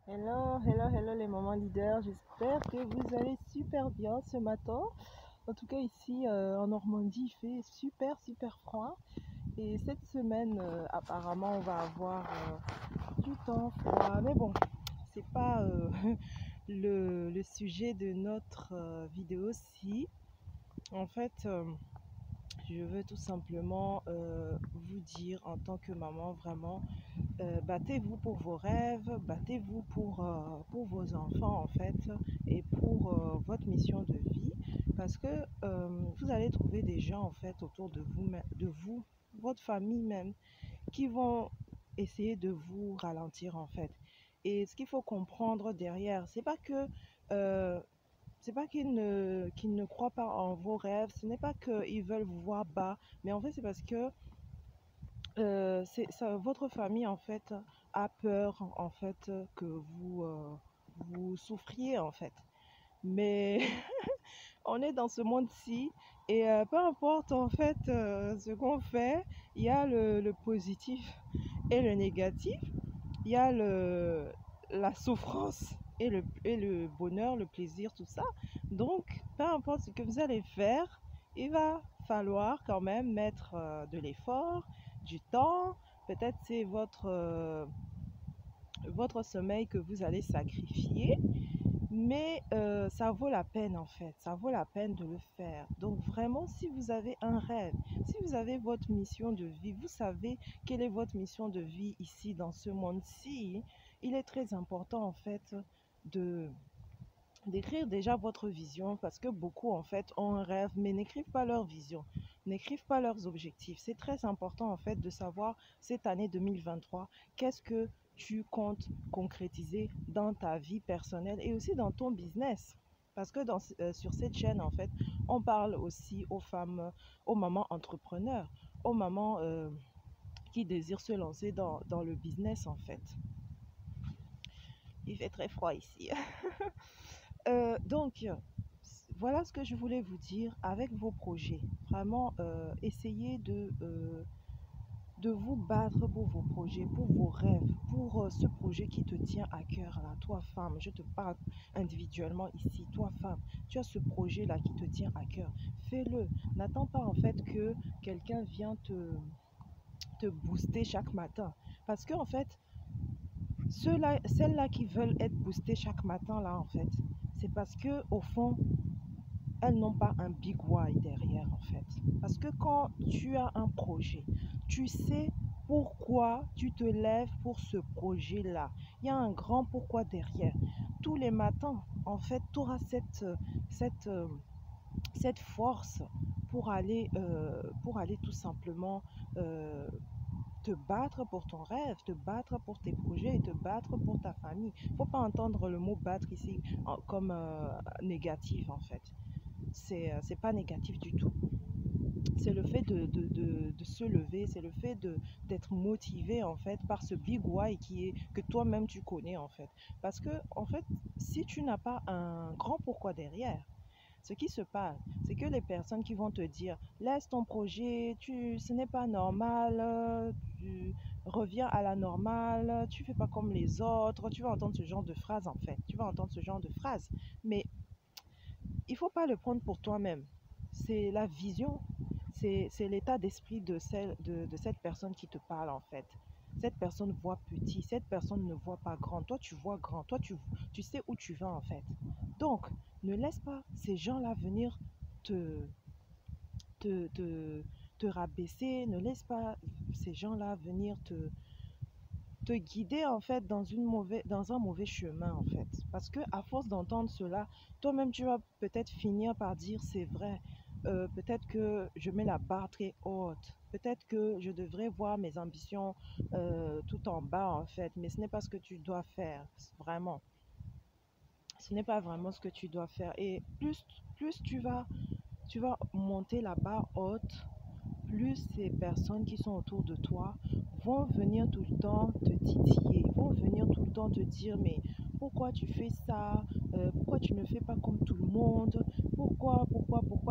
Hello, hello, hello les mamans leaders, j'espère que vous allez super bien ce matin. En tout cas ici en Normandie il fait super froid et cette semaine apparemment on va avoir du temps froid, mais bon c'est pas le sujet de notre vidéo. En fait je veux tout simplement vous dire en tant que maman vraiment battez-vous pour vos rêves, battez-vous pour vos enfants en fait et pour votre mission de vie parce que vous allez trouver des gens en fait autour de vous, votre famille même, qui vont essayer de vous ralentir en fait. Et ce qu'il faut comprendre derrière, euh, c'est pas qu'ils ne croient pas en vos rêves, ce n'est pas qu'ils veulent vous voir bas, mais en fait c'est parce que votre famille en fait a peur en fait que vous souffriez en fait. Mais on est dans ce monde-ci et peu importe en fait ce qu'on fait, il y a le positif et le négatif, il y a la souffrance et le bonheur, le plaisir, tout ça. Donc, peu importe ce que vous allez faire, il va falloir quand même mettre de l'effort, du temps. Peut-être c'est votre sommeil que vous allez sacrifier, mais ça vaut la peine en fait, ça vaut la peine de le faire. Donc vraiment, si vous avez un rêve, si vous avez votre mission de vie, vous savez quelle est votre mission de vie ici dans ce monde-ci, il est très important en fait de d'écrire déjà votre vision parce que beaucoup en fait ont un rêve mais n'écrivent pas leur vision, n'écrivent pas leurs objectifs. C'est très important en fait de savoir cette année 2023, qu'est-ce que tu comptes concrétiser dans ta vie personnelle et aussi dans ton business. Parce que sur cette chaîne, en fait, on parle aussi aux femmes, aux mamans entrepreneurs, aux mamans qui désirent se lancer dans le business, en fait. Il fait très froid ici. Donc, voilà ce que je voulais vous dire avec vos projets. Vraiment, essayez de vous battre pour vos projets, pour vos rêves, pour ce projet qui te tient à cœur là. Toi, femme, je te parle individuellement ici. Toi, femme, tu as ce projet là qui te tient à cœur. Fais-le. N'attends pas en fait que quelqu'un vienne te booster chaque matin. Parce que en fait, celles-là qui veulent être boostées chaque matin là, en fait, c'est parce que au fond, elles n'ont pas un big why derrière en fait. Parce que quand tu as un projet, tu sais pourquoi tu te lèves pour ce projet-là. Il y a un grand pourquoi derrière. Tous les matins, en fait, tu auras cette, euh, cette force pour aller tout simplement euh, te battre pour ton rêve, te battre pour tes projets et te battre pour ta famille. Il ne faut pas entendre le mot battre ici comme négatif en fait. C'est pas négatif du tout. C'est le fait de se lever, c'est le fait d'être motivé en fait par ce big why que toi-même tu connais en fait. Parce que en fait, si tu n'as pas un grand pourquoi derrière, ce qui se passe, c'est que les personnes qui vont te dire laisse ton projet, ce n'est pas normal, tu reviens à la normale, tu fais pas comme les autres, tu vas entendre ce genre de phrases en fait. Tu vas entendre ce genre de phrases. Mais il faut pas le prendre pour toi-même. C'est la vision, c'est l'état d'esprit de cette personne qui te parle en fait. Cette personne voit petit, cette personne ne voit pas grand. Toi, tu vois grand. Toi, tu sais où tu vas en fait. Donc, ne laisse pas ces gens-là venir te, te, te, te rabaisser. Ne laisse pas ces gens-là venir te guider en fait dans un mauvais chemin en fait. Parce que à force d'entendre cela, toi-même tu vas peut-être finir par dire c'est vrai. Peut-être que je mets la barre très haute. Peut-être que je devrais voir mes ambitions tout en bas en fait. Mais ce n'est pas ce que tu dois faire vraiment. Ce n'est pas vraiment ce que tu dois faire. Et plus tu vas monter la barre haute, plus ces personnes qui sont autour de toi vont venir tout le temps te titiller, vont venir tout le temps te dire mais pourquoi tu fais ça, pourquoi tu ne fais pas comme tout le monde, pourquoi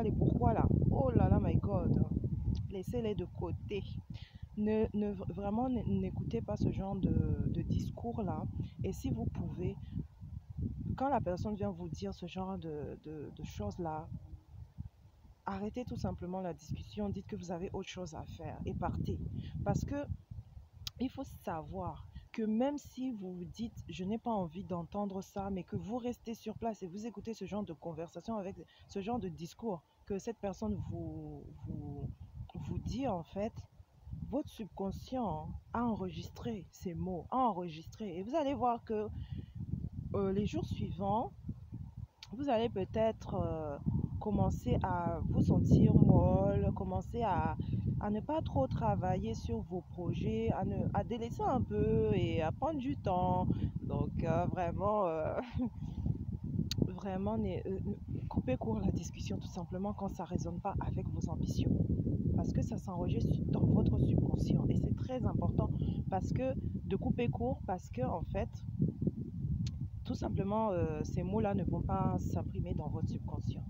les pourquoi là, oh là là my god, laissez-les de côté. Vraiment, n'écoutez pas ce genre de discours-là. Et si vous pouvez, quand la personne vient vous dire ce genre de choses-là, arrêtez tout simplement la discussion, dites que vous avez autre chose à faire et partez. Parce que il faut savoir que même si vous vous dites je n'ai pas envie d'entendre ça, mais que vous restez sur place et vous écoutez ce genre de conversation avec ce genre de discours que cette personne vous dit en fait, votre subconscient a enregistré ces mots, a enregistré. Et vous allez voir que les jours suivants, vous allez peut-être commencer à vous sentir molle, commencer à ne pas trop travailler sur vos projets, à délaisser un peu et à prendre du temps. Donc vraiment, coupez court la discussion tout simplement quand ça ne résonne pas avec vos ambitions. Parce que ça s'enregistre dans votre subconscient. Et c'est très important parce que de couper court, parce que en fait, tout simplement, ces mots-là ne vont pas s'imprimer dans votre subconscient.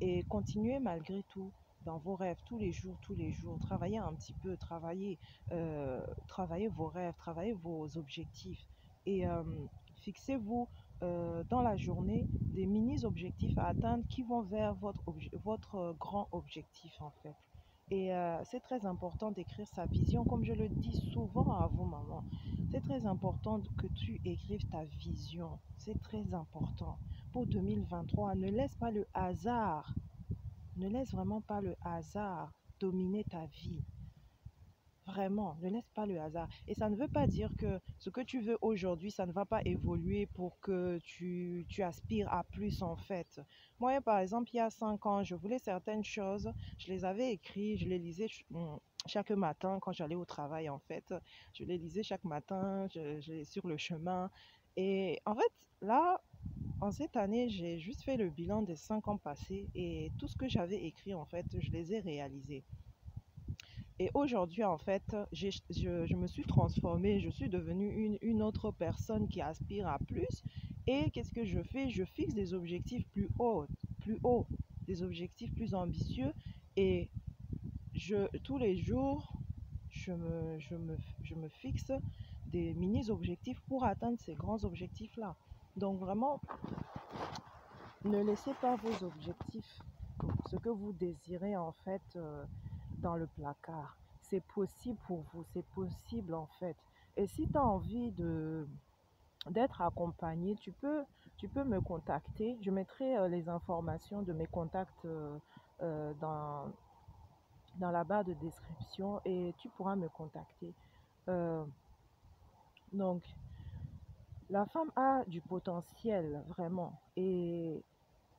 Et continuez malgré tout dans vos rêves tous les jours. Travaillez un petit peu, travaillez vos rêves, travaillez vos objectifs. Et fixez-vous dans la journée des mini-objectifs à atteindre qui vont vers votre grand objectif en fait. Et c'est très important d'écrire sa vision, comme je le dis souvent à vos mamans. C'est très important que tu écrives ta vision. C'est très important. Pour 2023, ne laisse pas le hasard, ne laisse vraiment pas le hasard dominer ta vie. Vraiment, ne laisse pas le hasard. Et ça ne veut pas dire que ce que tu veux aujourd'hui, ça ne va pas évoluer pour que tu aspires à plus en fait. Moi, par exemple, il y a 5 ans, je voulais certaines choses, je les avais écrites, je les lisais chaque matin quand j'allais au travail en fait. Je les lisais chaque matin, sur le chemin. Et en fait, là, en cette année, j'ai juste fait le bilan des 5 ans passés et tout ce que j'avais écrit en fait, je les ai réalisés. Et aujourd'hui, en fait, je me suis transformée, je suis devenue une autre personne qui aspire à plus. Et qu'est-ce que je fais? Je fixe des objectifs plus hauts, des objectifs plus ambitieux. Et tous les jours, je me fixe des mini-objectifs pour atteindre ces grands objectifs-là. Donc vraiment, ne laissez pas vos objectifs, ce que vous désirez en fait, dans le placard. C'est possible pour vous, c'est possible en fait. Et si tu as envie d'être accompagné, tu peux me contacter. Je mettrai les informations de mes contacts dans la barre de description et tu pourras me contacter. Euh, donc, la femme a du potentiel vraiment. Et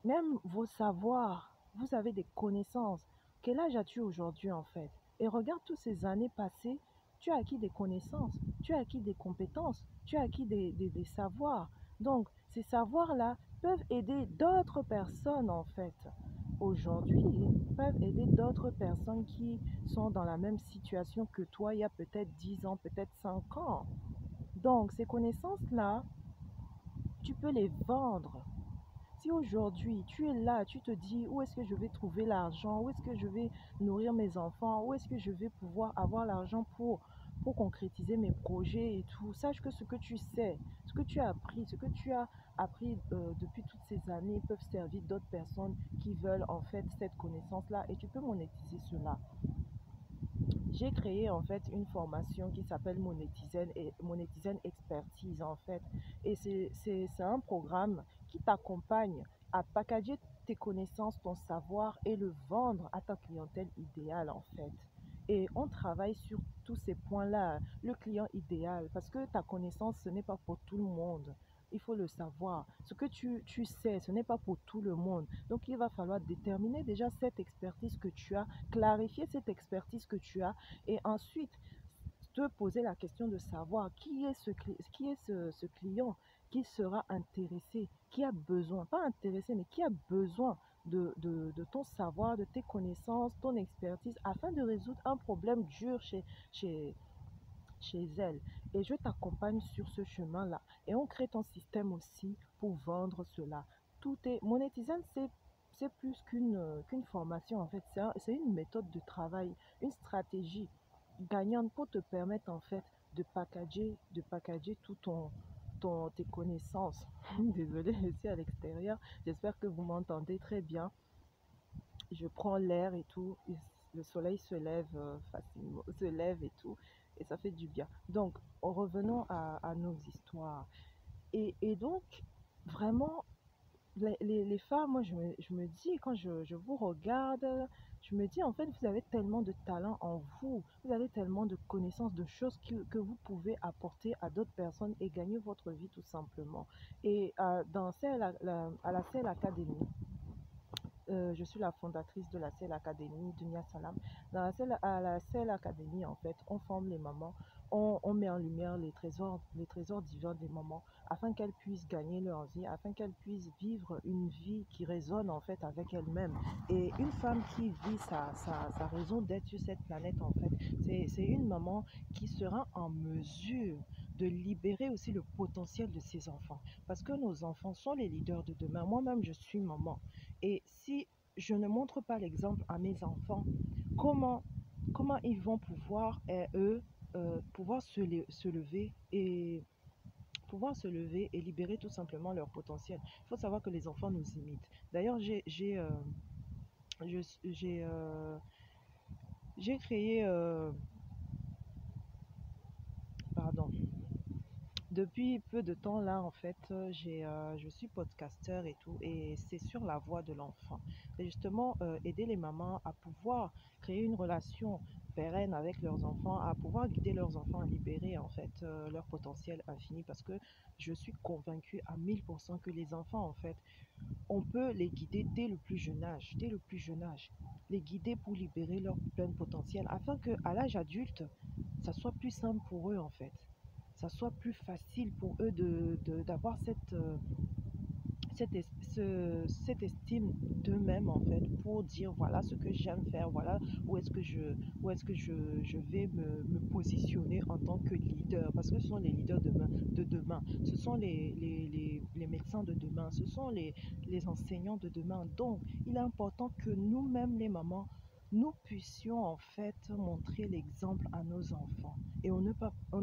même vos savoirs, vous avez des connaissances. Quel âge as-tu aujourd'hui en fait? Et regarde toutes ces années passées, tu as acquis des connaissances, tu as acquis des compétences, tu as acquis des savoirs. Donc, ces savoirs-là peuvent aider d'autres personnes en fait. Aujourd'hui, peuvent aider d'autres personnes qui sont dans la même situation que toi il y a peut-être 10 ans, peut-être 5 ans. Donc, ces connaissances-là, tu peux les vendre. Si aujourd'hui tu es là, tu te dis où est-ce que je vais trouver l'argent, où est-ce que je vais nourrir mes enfants, où est-ce que je vais pouvoir avoir l'argent pour concrétiser mes projets et tout, sache que ce que tu sais, ce que tu as appris, ce que tu as appris depuis toutes ces années peuvent servir d'autres personnes qui veulent en fait cette connaissance-là et tu peux monétiser cela. J'ai créé en fait une formation qui s'appelle Monétizen Expertise en fait. Et c'est un programme qui t'accompagne à packager tes connaissances, ton savoir et le vendre à ta clientèle idéale en fait. Et on travaille sur tous ces points-là, le client idéal, parce que ta connaissance, ce n'est pas pour tout le monde. Il faut le savoir. Ce que tu sais, ce n'est pas pour tout le monde. Donc, il va falloir déterminer déjà cette expertise que tu as, clarifier cette expertise que tu as et ensuite te poser la question de savoir qui est ce client qui sera intéressé, qui a besoin, pas intéressé, mais qui a besoin de ton savoir, de tes connaissances, ton expertise, afin de résoudre un problème dur chez, chez elle. Et je t'accompagne sur ce chemin-là. Et on crée ton système aussi pour vendre cela. Tout est monétisant, c'est plus qu'une formation en fait. C'est une méthode de travail, une stratégie gagnante pour te permettre en fait de packager tout tes connaissances. Désolée, je suis à l'extérieur. J'espère que vous m'entendez très bien. Je prends l'air et tout. Et le soleil se lève facilement, se lève et tout. Et ça fait du bien. Donc, revenons à nos histoires. Et donc, vraiment, les femmes, moi, je me dis, quand je vous regarde, je me dis, en fait, vous avez tellement de talent en vous, vous avez tellement de connaissances, de choses que vous pouvez apporter à d'autres personnes et gagner votre vie tout simplement. Et dans à la CEL Academy, je suis la fondatrice de la CEL Academy, Dunia Salam. À la CEL Academy, en fait, on forme les mamans, on met en lumière les trésors divins des mamans, afin qu'elles puissent gagner leur vie, afin qu'elles puissent vivre une vie qui résonne en fait avec elles-mêmes. Et une femme qui vit sa raison d'être sur cette planète, en fait, c'est une maman qui sera en mesure de libérer aussi le potentiel de ses enfants. Parce que nos enfants sont les leaders de demain. Moi-même, je suis maman. Et si je ne montre pas l'exemple à mes enfants, comment, comment ils vont pouvoir, eux, pouvoir se lever et libérer tout simplement leur potentiel. Il faut savoir que les enfants nous imitent. D'ailleurs, je- j'ai, euh, j'ai créé, pardon, depuis peu de temps là, en fait, je suis podcasteur et tout, et c'est sur la voix de l'enfant. C'est justement aider les mamans à pouvoir créer une relation pérenne avec leurs enfants, à pouvoir guider leurs enfants à libérer en fait leur potentiel infini, parce que je suis convaincue à 1000% que les enfants, en fait, on peut les guider dès le plus jeune âge, les guider pour libérer leur plein potentiel, afin que à l'âge adulte, ça soit plus simple pour eux en fait, ça soit plus facile pour eux d'avoir cette estime d'eux-mêmes en fait, pour dire voilà ce que j'aime faire, voilà où est-ce que je vais me positionner en tant que leader, parce que ce sont les leaders de demain, ce sont les médecins de demain, ce sont les enseignants de demain. Donc il est important que nous-mêmes les mamans, nous puissions en fait montrer l'exemple à nos enfants. Et on ne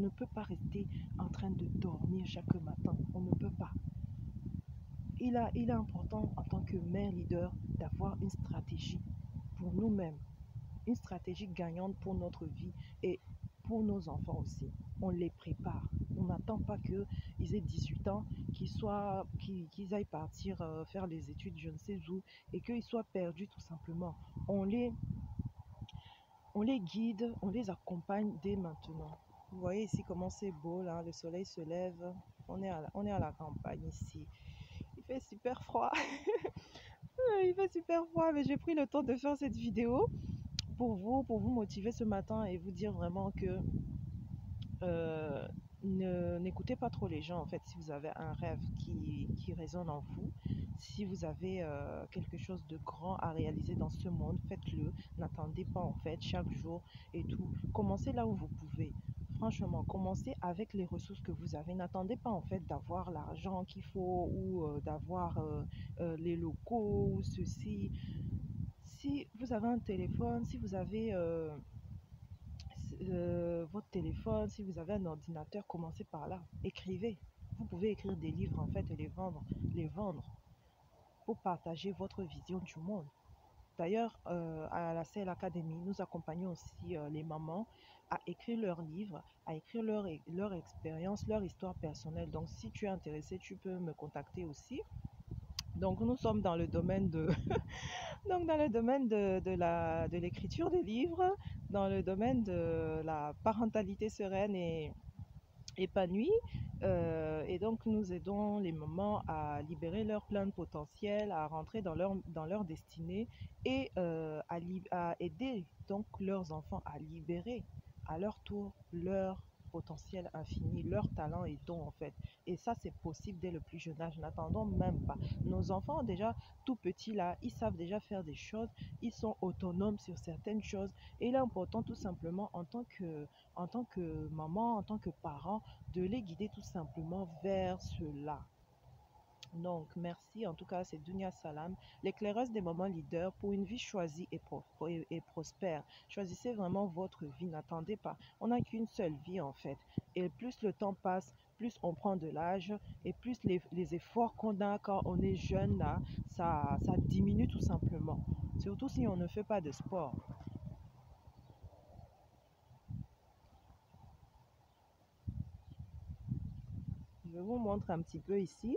peut pas rester en train de dormir chaque matin, on ne peut pas. Il est important en tant que mère leader d'avoir une stratégie pour nous-mêmes, une stratégie gagnante pour notre vie et pour nos enfants aussi. On les prépare. On n'attend pas qu'ils aient 18 ans, qu'ils aillent partir faire les études je ne sais où et qu'ils soient perdus tout simplement. On les, on les guide, on les accompagne dès maintenant. Vous voyez ici comment c'est beau là, le soleil se lève. On est à la campagne ici. Il fait super froid. Il fait super froid, mais j'ai pris le temps de faire cette vidéo pour vous motiver ce matin et vous dire vraiment que euh, n'écoutez pas trop les gens en fait. Si vous avez un rêve qui résonne en vous, si vous avez quelque chose de grand à réaliser dans ce monde, faites-le. N'attendez pas en fait chaque jour et tout. Commencez là où vous pouvez. Franchement, commencez avec les ressources que vous avez. N'attendez pas en fait d'avoir l'argent qu'il faut ou d'avoir les locaux ou ceci. Si vous avez un téléphone, si vous avez votre téléphone, si vous avez un ordinateur, commencez par là. Écrivez. Vous pouvez écrire des livres en fait et les vendre pour partager votre vision du monde. D'ailleurs, à la CL Academy, nous accompagnons aussi les mamans à écrire leurs livres, à écrire leur expérience, leur histoire personnelle. Donc, si tu es intéressé, tu peux me contacter aussi. Donc, nous sommes dans le domaine donc dans le domaine de l'écriture des livres, dans le domaine de la parentalité sereine et épanouie. Et donc, nous aidons les mamans à libérer leur plein de potentiel, à rentrer dans leur destinée et à aider donc leurs enfants à libérer à leur tour leur potentiel infini, leur talent et dons en fait. Et ça, c'est possible dès le plus jeune âge. N'attendons même pas. Nos enfants, déjà tout petits là, ils savent déjà faire des choses, ils sont autonomes sur certaines choses. Et il est important tout simplement en tant que maman, en tant que parent, de les guider tout simplement vers cela. Donc, merci. En tout cas, c'est Dunia Salam, l'éclaireuse des moments leaders pour une vie choisie et prospère. Choisissez vraiment votre vie, n'attendez pas. On n'a qu'une seule vie en fait. Et plus le temps passe, plus on prend de l'âge et plus les efforts qu'on a quand on est jeune, là, ça diminue tout simplement. Surtout si on ne fait pas de sport. Je vous montre un petit peu ici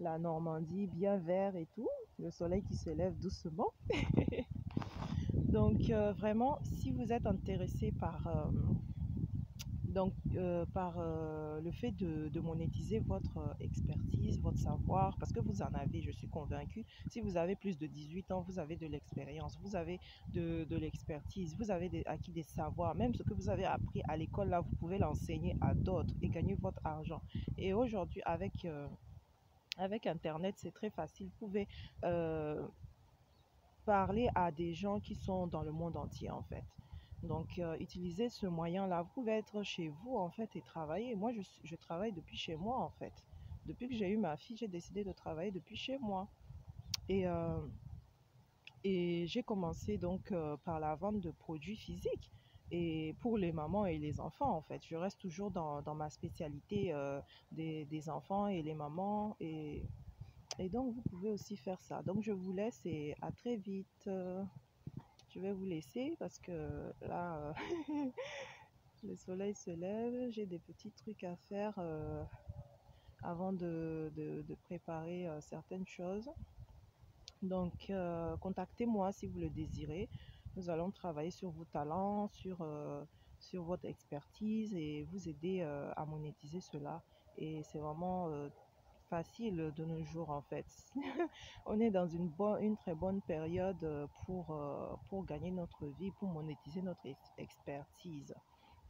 la Normandie bien vert et tout, le soleil qui se lève doucement. Donc vraiment, si vous êtes intéressé par le fait de monétiser votre expertise, votre savoir, parce que vous en avez, je suis convaincue, si vous avez plus de 18 ans, vous avez de l'expérience, vous avez de l'expertise, vous avez acquis des savoirs, même ce que vous avez appris à l'école, là, vous pouvez l'enseigner à d'autres et gagner votre argent. Et aujourd'hui, avec Internet, c'est très facile. Vous pouvez euh, parler à des gens qui sont dans le monde entier en fait. Donc, utilisez ce moyen-là. Vous pouvez être chez vous en fait et travailler. Moi, je travaille depuis chez moi en fait. Depuis que j'ai eu ma fille, j'ai décidé de travailler depuis chez moi. Et, euh, et j'ai commencé donc par la vente de produits physiques. Et pour les mamans et les enfants, en fait, je reste toujours dans ma spécialité des enfants et les mamans. Et donc, vous pouvez aussi faire ça. Donc, je vous laisse et à très vite. Je vais vous laisser parce que là, le soleil se lève. J'ai des petits trucs à faire avant de préparer certaines choses. Donc, contactez-moi si vous le désirez. Nous allons travailler sur vos talents, sur votre expertise et vous aider à monétiser cela. Et c'est vraiment facile de nos jours en fait. On est dans une très bonne période pour gagner notre vie, pour monétiser notre expertise.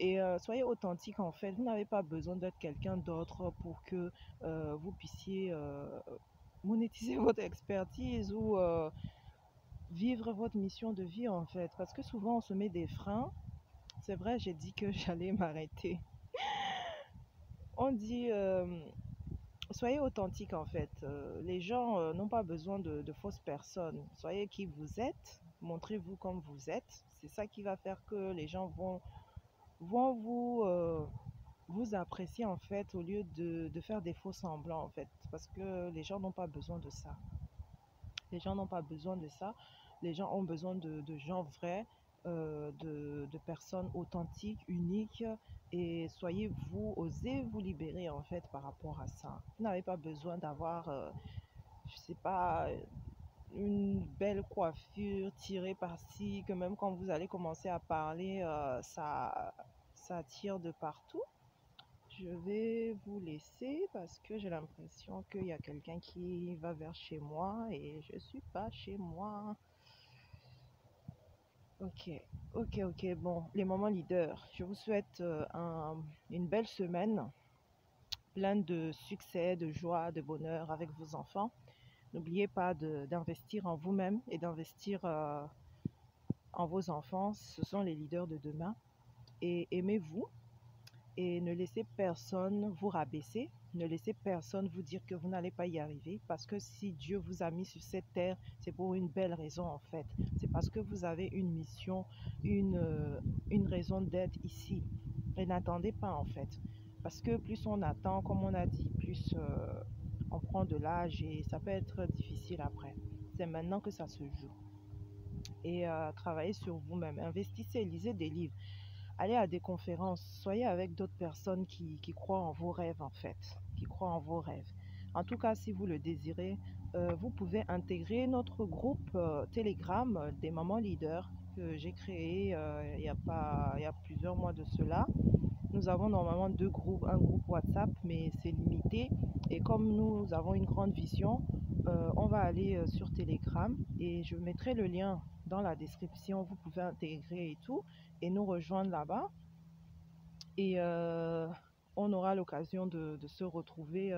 Et soyez authentique en fait. Vous n'avez pas besoin d'être quelqu'un d'autre pour que vous puissiez monétiser votre expertise ou vivre votre mission de vie en fait. Parce que souvent on se met des freins. C'est vrai, j'ai dit que j'allais m'arrêter. On dit soyez authentique en fait. Les gens n'ont pas besoin de fausses personnes. Soyez qui vous êtes. Montrez-vous comme vous êtes. C'est ça qui va faire que les gens vont vous apprécier en fait au lieu de faire des faux semblants en fait. Parce que les gens n'ont pas besoin de ça. Les gens n'ont pas besoin de ça. Les gens ont besoin de gens vrais, de personnes authentiques, uniques. Et soyez vous, osez vous libérer en fait par rapport à ça. Vous n'avez pas besoin d'avoir, je sais pas, une belle coiffure tirée par-ci, que même quand vous allez commencer à parler, ça tire de partout. Je vais vous laisser parce que j'ai l'impression qu'il y a quelqu'un qui va vers chez moi et je suis pas chez moi. Ok, ok. Bon, les moments leaders. Je vous souhaite une belle semaine, pleine de succès, de joie, de bonheur avec vos enfants. N'oubliez pas d'investir en vous-même et d'investir en vos enfants. Ce sont les leaders de demain. Et aimez-vous. Et ne laissez personne vous rabaisser, ne laissez personne vous dire que vous n'allez pas y arriver, parce que si Dieu vous a mis sur cette terre, c'est pour une belle raison en fait. C'est parce que vous avez une mission, une raison d'être ici. Et n'attendez pas en fait, parce que plus on attend, comme on a dit, plus on prend de l'âge et ça peut être difficile après. C'est maintenant que ça se joue. Et travaillez sur vous-même, investissez, lisez des livres. Allez à des conférences, soyez avec d'autres personnes qui croient en vos rêves en fait, qui croient en vos rêves. En tout cas, si vous le désirez, vous pouvez intégrer notre groupe Telegram des mamans leaders que j'ai créé il y a plusieurs mois de cela. Nous avons normalement deux groupes, un groupe WhatsApp, mais c'est limité. Et comme nous avons une grande vision, on va aller sur Telegram et je mettrai le lien dans la description. Vous pouvez intégrer et tout et nous rejoindre là-bas. Et on aura l'occasion de se retrouver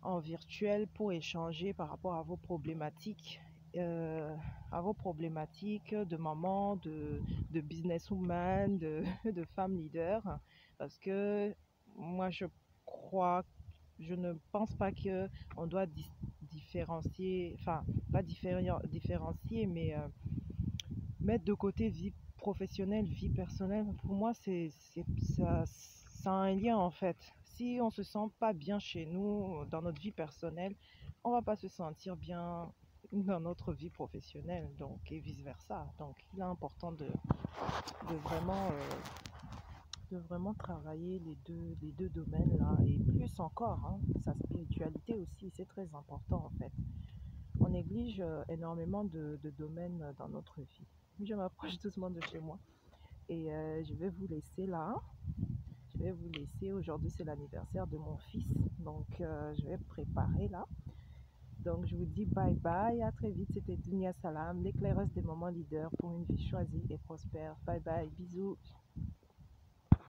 en virtuel pour échanger par rapport euh, à vos problématiques de maman, de businesswoman, de femme leader. Parce que moi, je crois Je ne pense pas que on doit différencier, enfin, pas différencier, mais mettre de côté vie professionnelle, vie personnelle. Pour moi, ça a un lien en fait. Si on se sent pas bien chez nous, dans notre vie personnelle, on va pas se sentir bien dans notre vie professionnelle, donc et vice versa. Donc, il est important de vraiment travailler les deux domaines là, et plus encore, hein, sa spiritualité aussi, c'est très important en fait. On néglige énormément de domaines dans notre vie. Je m'approche doucement de chez moi et je vais vous laisser là. Je vais vous laisser. Aujourd'hui, c'est l'anniversaire de mon fils, donc je vais préparer là. Donc, je vous dis bye bye, à très vite. C'était Dunia Salam, l'éclaireuse des moments leaders pour une vie choisie et prospère. Bye bye, bisous.